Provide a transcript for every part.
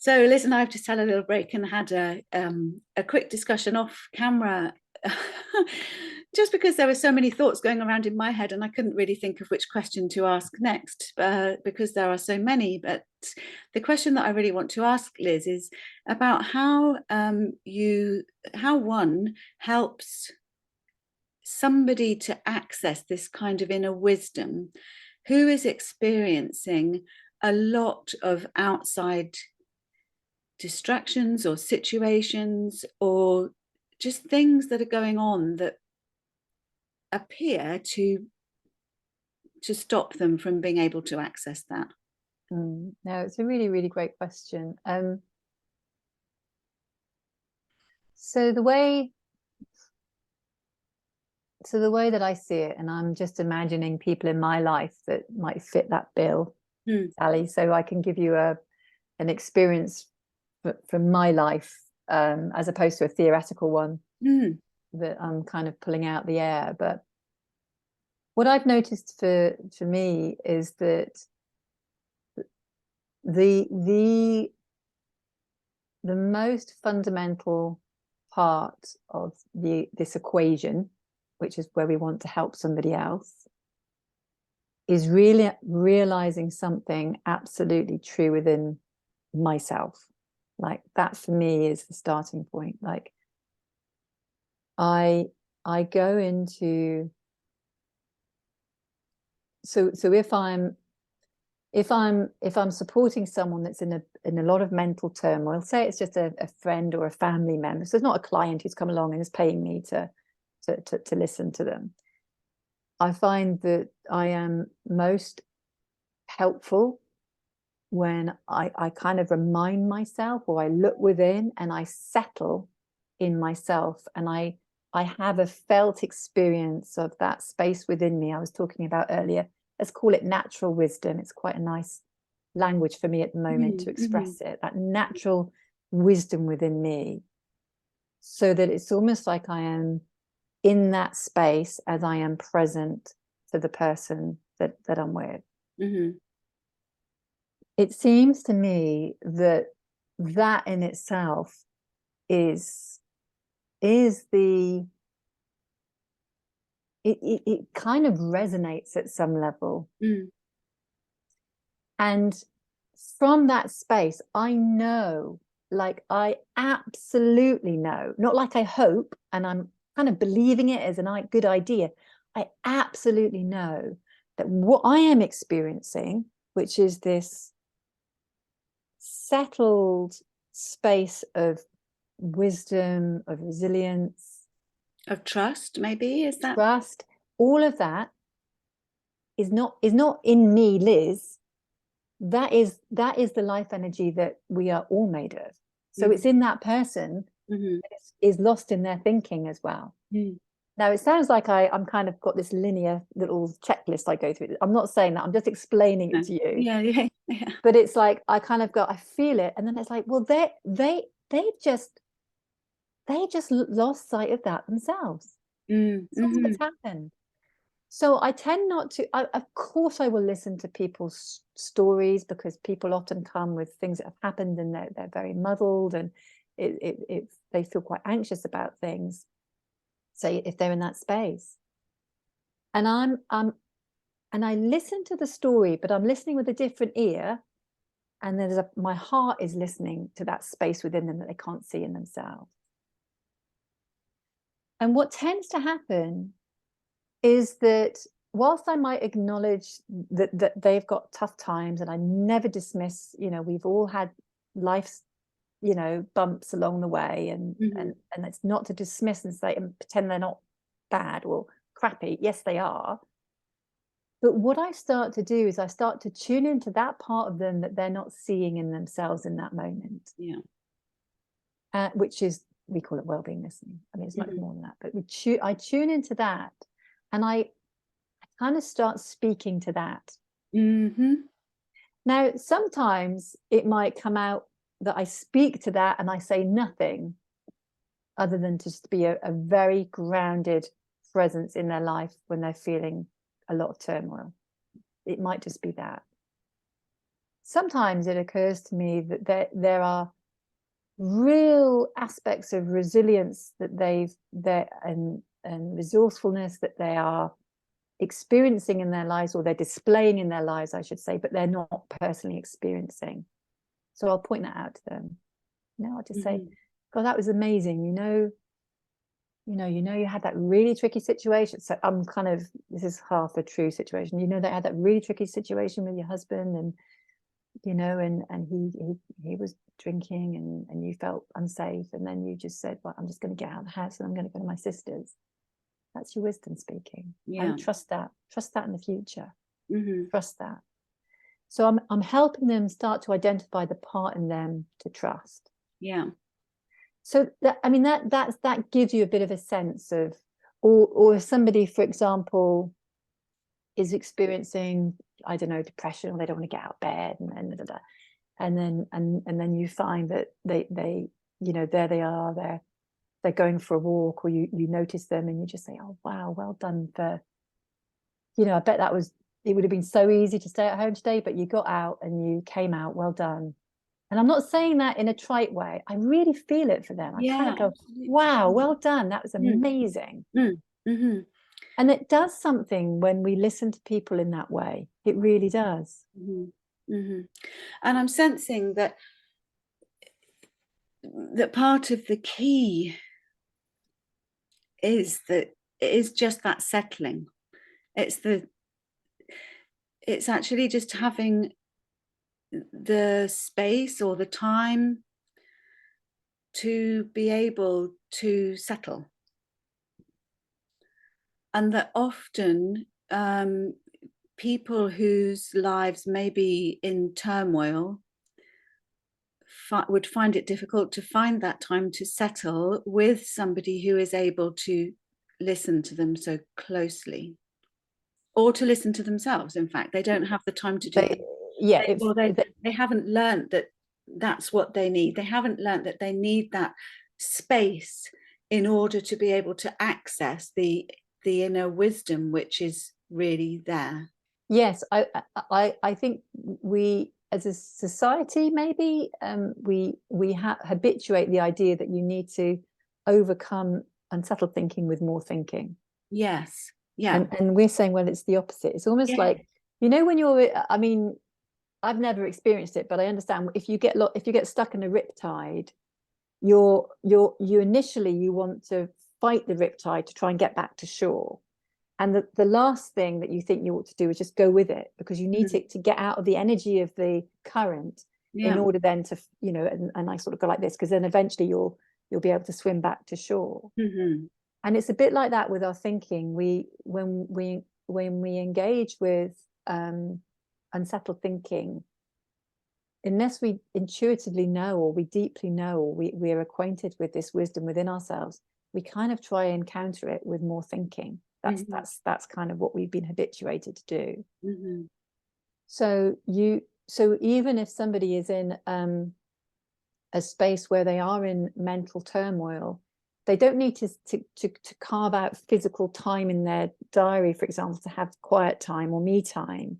So Liz and I have just had a little break and had a quick discussion off camera, just because there were so many thoughts going around in my head, and I couldn't really think of which question to ask next, because there are so many. But the question that I really want to ask Liz is about how how one helps somebody to access this kind of inner wisdom who is experiencing a lot of outside distractions or situations or just things that are going on that appear to stop them from being able to access that. No, it's a really, really great question. So the way that I see it, and I'm just imagining people in my life that might fit that bill, Sally, so I can give you an experience from my life, as opposed to a theoretical one that I'm kind of pulling out the air. But what I've noticed for me is that the most fundamental part of this equation, which is where we want to help somebody else, is really realizing something absolutely true within myself. Like that for me is the starting point. Like I go into, so if I'm supporting someone that's in a lot of mental turmoil, say it's just a friend or a family member, so it's not a client who's come along and is paying me to listen to them, I find that I am most helpful when I kind of remind myself, or I look within and I settle in myself, and I have a felt experience of that space within me I was talking about earlier. Let's call it natural wisdom. It's quite a nice language for me at the moment to express it, that natural wisdom within me, so that it's almost like I am in that space as I am present to the person that I'm with. It seems to me that in itself is the it kind of resonates at some level. And from that space, I know, like I absolutely know, not like I hope and I'm kind of believing it as a good idea. I absolutely know that what I am experiencing, which is this settled space of wisdom, of resilience, of trust, maybe, is that trust, all of that is not in me, Liz. That is the life energy that we are all made of. So it's in that person that is lost in their thinking as well. Now it sounds like I'm kind of got this linear little checklist I go through. I'm not saying that, I'm just explaining it to you. Yeah. But it's like I kind of go, I feel it, and then it's like, well, they just lost sight of that themselves. That's what's happened. So I tend not to, of course I will listen to people's stories, because people often come with things that have happened and they're very muddled, and they feel quite anxious about things, say, if they're in that space. And and I listen to the story, but I'm listening with a different ear, and my heart is listening to that space within them that they can't see in themselves. And what tends to happen is that whilst I might acknowledge that they've got tough times, and I never dismiss, we've all had life's, bumps along the way, and it's not to dismiss and say and pretend they're not bad or crappy. Yes, they are. But what I start to do is I start to tune into that part of them that they're not seeing in themselves in that moment. Which is, we call it well-being listening. I mean, it's much more than that, but I tune into that, and I kind of start speaking to that. Now, sometimes it might come out that I speak to that and I say nothing other than just be a very grounded presence in their life when they're feeling a lot of turmoil. It might just be that. sometimes it occurs to me that there are real aspects of resilience that and resourcefulness that they are experiencing in their lives, or they're displaying in their lives, I should say, but they're not personally experiencing. So I'll point that out to them. I'll just say, God, that was amazing. You had that really tricky situation. So this is half a true situation. They had that really tricky situation with your husband, and and he was drinking, and you felt unsafe, and then you just said, well, I'm just going to get out of the house and I'm going to go to my sister's. That's your wisdom speaking. I would trust that in the future. Trust that. So I'm helping them start to identify the part in them to trust. So that gives you a bit of a sense of, or if somebody, for example, is experiencing, I don't know, depression, or they don't want to get out of bed, and then you find that they there they are, they're going for a walk, or you notice them and you just say, oh wow, well done for, I bet it would have been so easy to stay at home today, but you got out and you came out, well done. And I'm not saying that in a trite way. I really feel it for them. I kind of go, wow, well done. That was amazing. And it does something when we listen to people in that way. It really does. And I'm sensing that part of the key is that it is just that settling. It's actually just having the space or the time to be able to settle. And that often people whose lives may be in turmoil would find it difficult to find that time to settle with somebody who is able to listen to them so closely, or to listen to themselves. In fact, they don't have the time to do that. They haven't learned that that's what they need. They haven't learned that they need that space in order to be able to access the inner wisdom which is really there. Yes, I think we, as a society, maybe we habituate the idea that you need to overcome unsettled thinking with more thinking. Yes. Yeah. And we're saying, well, it's the opposite. It's almost like, when you're, I've never experienced it, but I understand if you get stuck in a riptide, you initially want to fight the riptide to try and get back to shore. And the last thing that you think you ought to do is just go with it, because you need to get out of the energy of the current in order then to, and I sort of go like this, because then eventually you'll be able to swim back to shore. And it's a bit like that with our thinking. When we engage with unsettled thinking, unless we intuitively know, or we deeply know, or we are acquainted with this wisdom within ourselves, we kind of try and counter it with more thinking. That's kind of what we've been habituated to do. So even if somebody is in a space where they are in mental turmoil, they don't need to carve out physical time in their diary, for example, to have quiet time or me time.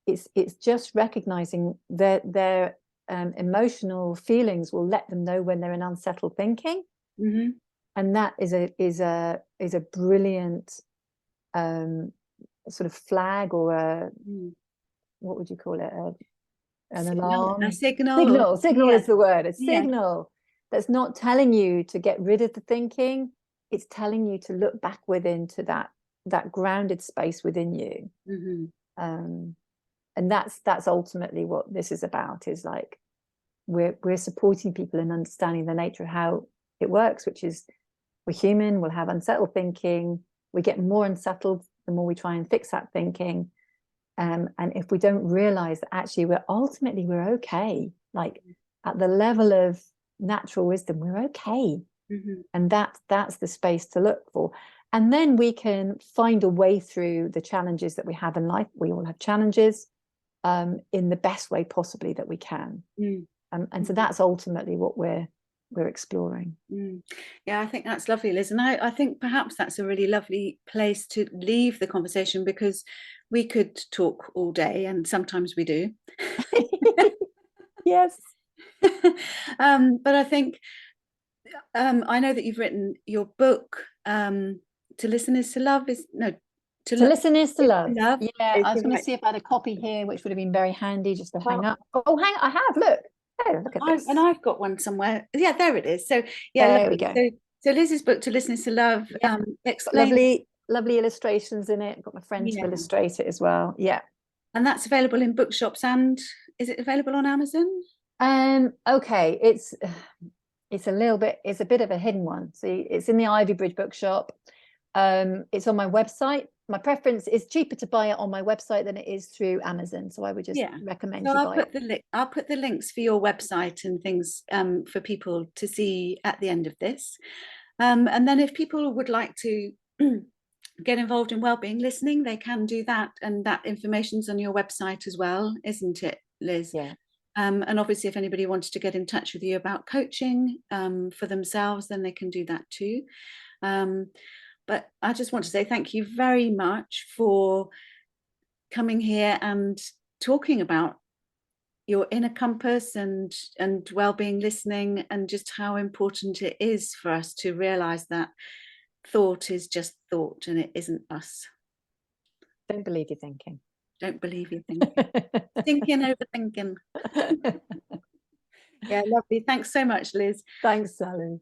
It's just recognizing that their emotional feelings will let them know when they're in unsettled thinking. And that is a brilliant sort of flag, or what would you call it? An alarm? A signal. Signal is the word. A signal that's not telling you to get rid of the thinking. It's telling you to look back within to that grounded space within you. And that's ultimately what this is about. Is like we're supporting people in understanding the nature of how it works, which is we're human. We'll have unsettled thinking. We get more unsettled the more we try and fix that thinking. And if we don't realize that actually we're okay, like at the level of natural wisdom, we're okay. And that's the space to look for. And then we can find a way through the challenges that we have in life. We all have challenges in the best way possibly that we can. And so that's ultimately what we're we're exploring. Yeah, I think that's lovely, Liz. And I think perhaps that's a really lovely place to leave the conversation, because we could talk all day, and sometimes we do. Yes. But I think I know that you've written your book, To Listen Is to Love, To listen is to love. love Yeah, is I was the going to right. see if I had a copy here, which would have been very handy just to hang Well, up. Oh, I have. Look. Oh, look at this. and I've got one somewhere. Yeah, there it is. So yeah, There we lovely. go. So Liz's book, To Listen Is to Love, Yeah. explains. Lovely illustrations in it. Got my friend to Yeah. illustrate it as well. Yeah. And that's available in bookshops, and is it available on Amazon? Okay, it's a bit of a hidden one. So it's in the Ivy Bridge bookshop. It's on my website. My preference is cheaper to buy it on my website than it is through Amazon. So I would just recommend So you I'll buy put it. I'll put the links for your website and things for people to see at the end of this. And then if people would like to get involved in wellbeing listening, they can do that, and that information's on your website as well, isn't it, Liz? Yeah. And obviously, if anybody wanted to get in touch with you about coaching for themselves, then they can do that too. But I just want to say thank you very much for coming here and talking about your inner compass and well-being listening, and just how important it is for us to realize that thought is just thought and it isn't us. Don't believe you're thinking. Don't believe you're thinking. Thinking, overthinking. Yeah, lovely. Thanks so much, Liz. Thanks, Sally.